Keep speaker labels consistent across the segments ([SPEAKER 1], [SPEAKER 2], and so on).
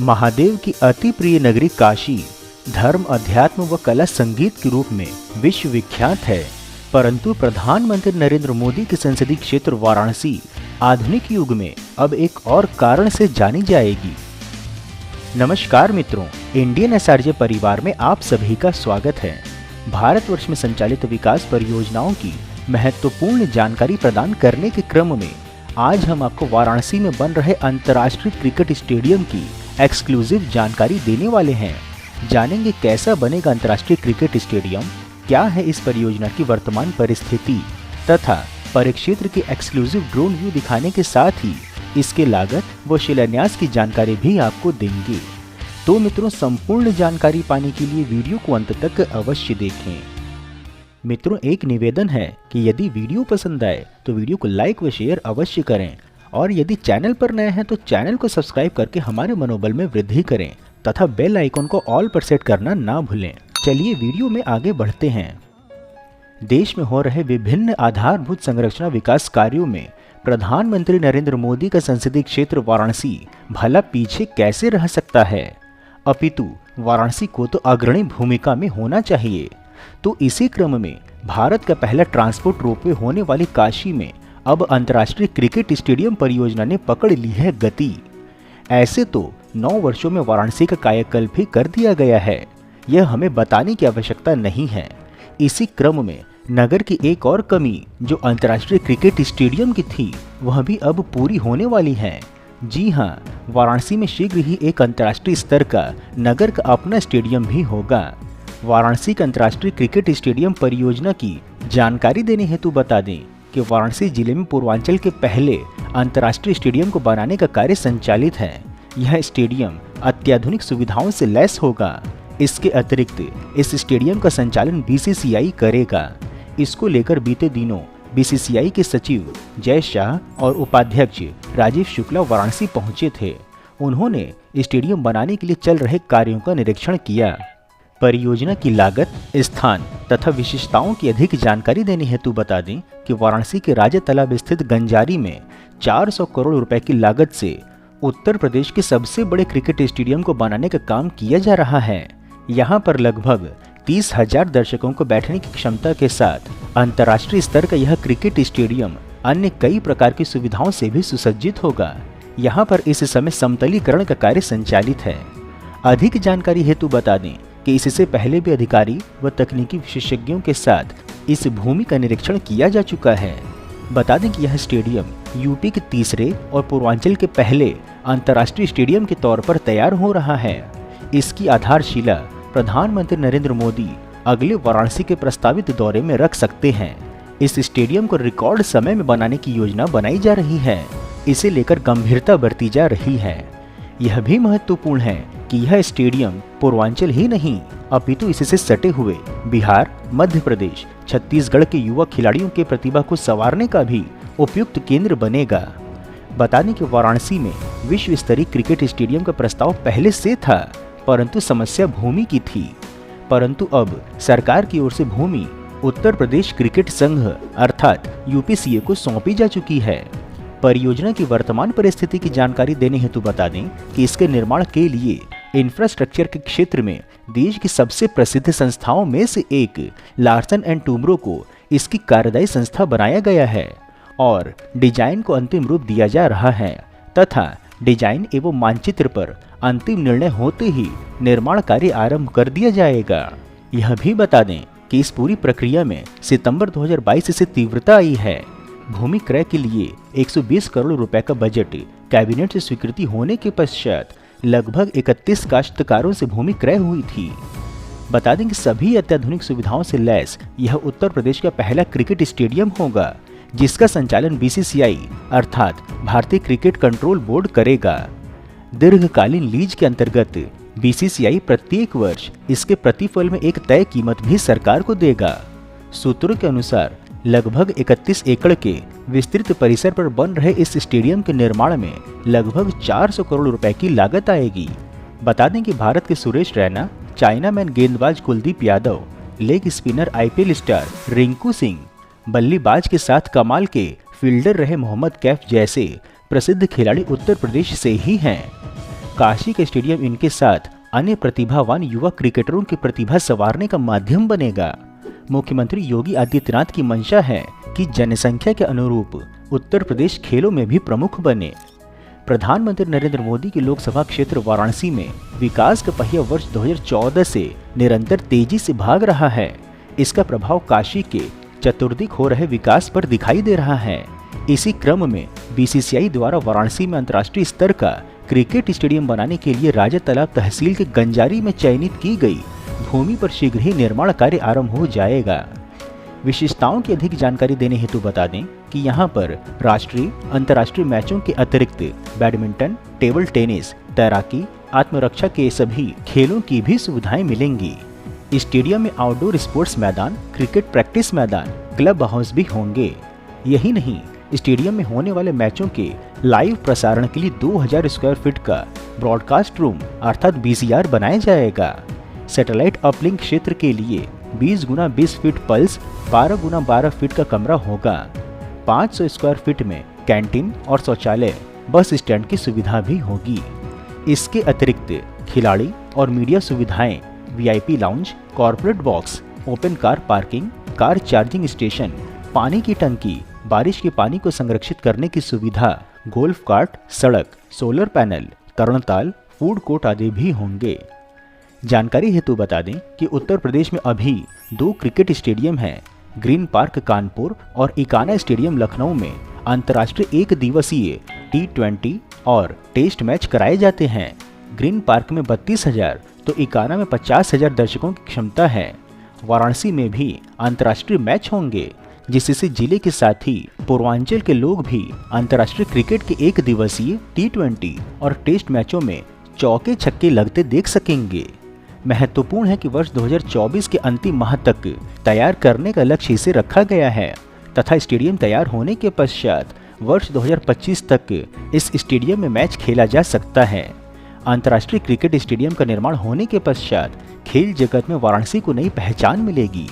[SPEAKER 1] महादेव की अति प्रिय नगरी काशी धर्म, अध्यात्म व कला संगीत के रूप में विश्व विख्यात है, परंतु प्रधानमंत्री नरेंद्र मोदी के संसदीय क्षेत्र वाराणसी आधुनिक युग में अब एक और कारण से जानी जाएगी। नमस्कार मित्रों, इंडियन एसआरजे परिवार में आप सभी का स्वागत है। भारतवर्ष में संचालित विकास परियोजनाओं की महत्वपूर्ण जानकारी प्रदान करने के क्रम में आज हम आपको वाराणसी में बन रहे अंतर्राष्ट्रीय क्रिकेट स्टेडियम की एक्सक्लूसिव जानकारी देने वाले हैं। जानेंगे कैसा बनेगा अंतर्राष्ट्रीय क्रिकेट स्टेडियम, क्या है इस परियोजना की वर्तमान परिस्थिति तथा परिक्षेत्र की एक्सक्लूसिव ड्रोन व्यू दिखाने के साथ ही इसके लागत व शिलान्यास की जानकारी भी आपको देंगे। तो मित्रों, संपूर्ण जानकारी पाने के लिए वीडियो को अंत तक अवश्य देखें। मित्रों, एक निवेदन है कि यदि वीडियो पसंद आए तो वीडियो को लाइक व शेयर अवश्य करें और यदि चैनल पर नए हैं तो चैनल को सब्सक्राइब करके हमारे मनोबल में वृद्धि करें तथा बेल आइकन को ऑल पर सेट करना ना भूलें। चलिए वीडियो में आगे बढ़ते हैं। देश में हो रहे विभिन्न आधारभूत संरचना विकास कार्यों में प्रधानमंत्री नरेंद्र मोदी का संसदीय क्षेत्र वाराणसी भला पीछे कैसे रह सकता है, अपितु वाराणसी को तो अग्रणी भूमिका में होना चाहिए। तो इसी क्रम में भारत का पहला ट्रांसपोर्ट रोपवे होने वाली काशी में अब अंतर्राष्ट्रीय क्रिकेट स्टेडियम परियोजना ने पकड़ ली है गति। ऐसे तो 9 वर्षों में वाराणसी का कायाकल्प भी कर दिया गया है, यह हमें बताने की आवश्यकता नहीं है। इसी क्रम में नगर की एक और कमी जो अंतर्राष्ट्रीय क्रिकेट स्टेडियम की थी वह भी अब पूरी होने वाली है। जी हाँ, वाराणसी में शीघ्र ही एक अंतर्राष्ट्रीय स्तर का नगर का अपना स्टेडियम भी होगा। वाराणसी का अंतर्राष्ट्रीय क्रिकेट स्टेडियम परियोजना की जानकारी देने हेतु बता दें कि वाराणसी जिले में पूर्वांचल के पहले अंतर्राष्ट्रीय स्टेडियम को बनाने का कार्य संचालित है। यह स्टेडियम अत्याधुनिक सुविधाओं से लैस होगा। इसके अतिरिक्त इस स्टेडियम का संचालन बीसीसीआई करेगा। इसको लेकर बीते दिनों बीसीसीआई के सचिव जय शाह और उपाध्यक्ष राजीव शुक्ला वाराणसी पहुंचे थे। उन्होंने स्टेडियम बनाने के लिए चल रहे कार्यों का निरीक्षण किया। परियोजना की लागत, स्थान तथा विशेषताओं की अधिक जानकारी देने हेतु बता दें कि वाराणसी के राजा तालाब स्थित गंजारी में 400 करोड़ रुपए की लागत से उत्तर प्रदेश के सबसे बड़े क्रिकेट स्टेडियम को बनाने का काम किया जा रहा है। यहाँ पर लगभग 30,000 दर्शकों को बैठने की क्षमता के साथ अंतर्राष्ट्रीय स्तर का यह क्रिकेट स्टेडियम अन्य कई प्रकार की सुविधाओं से भी सुसज्जित होगा। यहाँ पर इस समय समतलीकरण का कार्य संचालित है। अधिक जानकारी हेतु बता दें कि इससे पहले भी अधिकारी व तकनीकी विशेषज्ञों के साथ इस भूमि का निरीक्षण किया जा चुका है। बता दें कि यह स्टेडियम यूपी के तीसरे और पूर्वांचल के पहले अंतर्राष्ट्रीय स्टेडियम के तौर पर तैयार हो रहा है। इसकी आधारशिला प्रधानमंत्री नरेंद्र मोदी अगले वाराणसी के प्रस्तावित दौरे में रख सकते हैं। इस स्टेडियम को रिकॉर्ड समय में बनाने की योजना बनाई जा रही है। इसे लेकर गंभीरता बरती जा रही है। यह भी महत्वपूर्ण है कि यह स्टेडियम पूर्वांचल ही नहीं अपितु इससे सटे हुए बिहार, मध्य प्रदेश, छत्तीसगढ़ के युवा खिलाड़ियों के प्रतिभा को संवारने का भी उपयुक्त केंद्र बनेगा। बता दें कि वाराणसी में विश्व स्तरीय क्रिकेट स्टेडियम का प्रस्ताव पहले से था, परंतु समस्या भूमि की थी। परंतु अब सरकार की ओर से भूमि उत्तर प्रदेश क्रिकेट संघ अर्थात यूपीसीए को सौंपी जा चुकी है। परियोजना की वर्तमान परिस्थिति की जानकारी देने हेतु बता दें कि इसके निर्माण के लिए इंफ्रास्ट्रक्चर के क्षेत्र में देश की सबसे प्रसिद्ध संस्थाओं में से एक लार्सन एंड टूब्रो को इसकी कार्यदायी संस्था बनाया गया है और डिजाइन को अंतिम रूप दिया जा रहा है तथा डिजाइन एवं मानचित्र पर अंतिम निर्णय होते ही निर्माण कार्य आरंभ कर दिया जाएगा। यह भी बता दें कि इस पूरी प्रक्रिया में सितंबर 2022 से तीव्रता आई है। भूमि क्रय के लिए 120 करोड़ रुपए का बजट कैबिनेट से स्वीकृति होने के पश्चात लगभग 31 काश्तकारों से भूमि क्रय हुई थी। बता दें कि सभी अत्याधुनिक सुविधाओं से लैस यह उत्तर प्रदेश का पहला क्रिकेट स्टेडियम होगा जिसका संचालन बीसीसीआई अर्थात भारतीय क्रिकेट कंट्रोल बोर्ड करेगा। दीर्घकालीन लीज के अंतर्गत बीसीसीआई प्रत्येक वर्ष इसके प्रतिफल में एक तय कीमत भी सरकार को देगा। सूत्रों के अनुसार लगभग 31 एकड़ के विस्तृत परिसर पर बन रहे इस स्टेडियम के निर्माण में लगभग 400 करोड़ रुपए की लागत आएगी। बता दें कि भारत के सुरेश रैना, चाइनामैन गेंदबाज Kuldeep Yadav, leg spinner IPL star Rinku Singh, बल्लेबाज के साथ कमाल के फील्डर रहे मोहम्मद कैफ जैसे प्रसिद्ध खिलाड़ी उत्तर प्रदेश से ही हैं। काशी का स्टेडियम इनके साथ अन्य प्रतिभावान युवा क्रिकेटरों की प्रतिभा संवारने का माध्यम बनेगा। मुख्यमंत्री योगी आदित्यनाथ की मंशा है कि जनसंख्या के अनुरूप उत्तर प्रदेश खेलों में भी प्रमुख बने। प्रधानमंत्री नरेंद्र मोदी के लोकसभा क्षेत्र वाराणसी में विकास का पहिया वर्ष 2014 से निरंतर तेजी से भाग रहा है। इसका प्रभाव काशी के चतुर्दिक हो रहे विकास पर दिखाई दे रहा है। इसी क्रम में बीसीसीआई द्वारा वाराणसी में अंतर्राष्ट्रीय स्तर का क्रिकेट स्टेडियम बनाने के लिए राजा तालाब तहसील के गंजारी में चयनित की गई भूमि पर शीघ्र ही निर्माण कार्य आरंभ हो जाएगा। विशेषताओं की अधिक जानकारी देने हेतु बता दें कि यहाँ पर राष्ट्रीय अंतर्राष्ट्रीय मैचों के अतिरिक्त बैडमिंटन, टेबल टेनिस, तैराकी, आत्मरक्षा के सभी खेलों की भी सुविधाएं मिलेंगी। स्टेडियम में आउटडोर स्पोर्ट्स मैदान, क्रिकेट प्रैक्टिस मैदान, क्लब हाउस भी होंगे। यही नहीं, स्टेडियम में होने वाले मैचों के लाइव प्रसारण के लिए 2000 स्क्वायर फीट का ब्रॉडकास्ट रूम अर्थात BCR बनाया जाएगा। सैटेलाइट अपलिंक क्षेत्र के लिए 20 गुना 20 फीट पल्स, 12 गुना 12 फीट का कमरा होगा। 500 स्क्वायर फीट में कैंटीन और शौचालय, बस स्टैंड की सुविधा भी होगी। इसके अतिरिक्त खिलाड़ी और मीडिया सुविधाएं, VIP lounge, corporate box, open car parking, car charging station, पानी की टंकी, बारिश के पानी को संरक्षित करने की सुविधा, गोल्फ कार्ट, सड़क, सोलर पैनल, तरणताल, फूड कोर्ट आदि भी होंगे। जानकारी हेतु बता दें कि उत्तर प्रदेश में अभी 2 क्रिकेट स्टेडियम हैं। ग्रीन पार्क कानपुर और इकाना स्टेडियम लखनऊ में अंतर्राष्ट्रीय एक दिवसीय T20 और टेस्ट मैच कराए जाते हैं। ग्रीन पार्क में 32,000 तो इकाना में 50,000 दर्शकों की क्षमता है। वाराणसी में भी अंतर्राष्ट्रीय मैच होंगे, जिससे जिले के साथ ही पूर्वांचल के लोग भी अंतर्राष्ट्रीय क्रिकेट के एक दिवसीय T20 और टेस्ट मैचों में चौके छक्के लगते देख सकेंगे। महत्वपूर्ण है कि वर्ष 2024 के अंतिम माह तक तैयार करने का लक्ष्य इसे रखा गया है तथा स्टेडियम तैयार होने के पश्चात वर्ष 2025 तक इस स्टेडियम में मैच खेला जा सकता है। अंतर्राष्ट्रीय क्रिकेट स्टेडियम का निर्माण होने के पश्चात खेल जगत में वाराणसी को नई पहचान मिलेगी।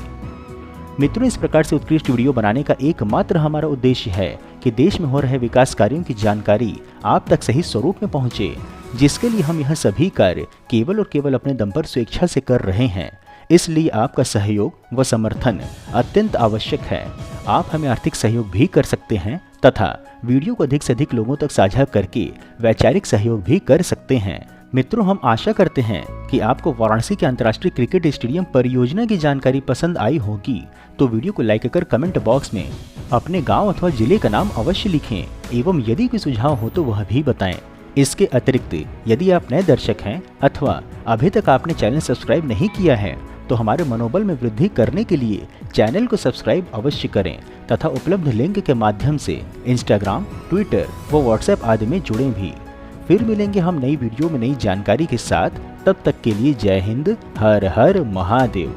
[SPEAKER 1] मित्रों, इस प्रकार से उत्कृष्ट वीडियो बनाने का एकमात्र हमारा उद्देश्य है कि देश में हो रहे विकास कार्यों की जानकारी आप तक सही स्वरूप में पहुंचे, जिसके लिए हम यह सभी कार्य केवल और केवल अपने दम पर स्वेच्छा से कर रहे हैं। इसलिए आपका सहयोग व समर्थन अत्यंत आवश्यक है। आप हमें आर्थिक सहयोग भी कर सकते हैं तथा वीडियो को अधिक से अधिक लोगों तक साझा करके वैचारिक सहयोग भी कर सकते हैं। मित्रों, हम आशा करते हैं कि आपको वाराणसी के अंतर्राष्ट्रीय क्रिकेट स्टेडियम परियोजना की जानकारी पसंद आई होगी। तो वीडियो को लाइक कर कमेंट बॉक्स में अपने गांव अथवा जिले का नाम अवश्य लिखें एवं यदि कोई सुझाव हो तो वह भी बताएं। इसके अतिरिक्त यदि आप नए दर्शक हैं अथवा अभी तक आपने चैनल सब्सक्राइब नहीं किया है तो हमारे मनोबल में वृद्धि करने के लिए चैनल को सब्सक्राइब अवश्य करें तथा उपलब्ध लिंक के माध्यम से इंस्टाग्राम, ट्विटर व व्हाट्सएप आदि में जुड़ें भी। फिर मिलेंगे हम नई वीडियो में नई जानकारी के साथ। तब तक के लिए जय हिंद, हर हर महादेव।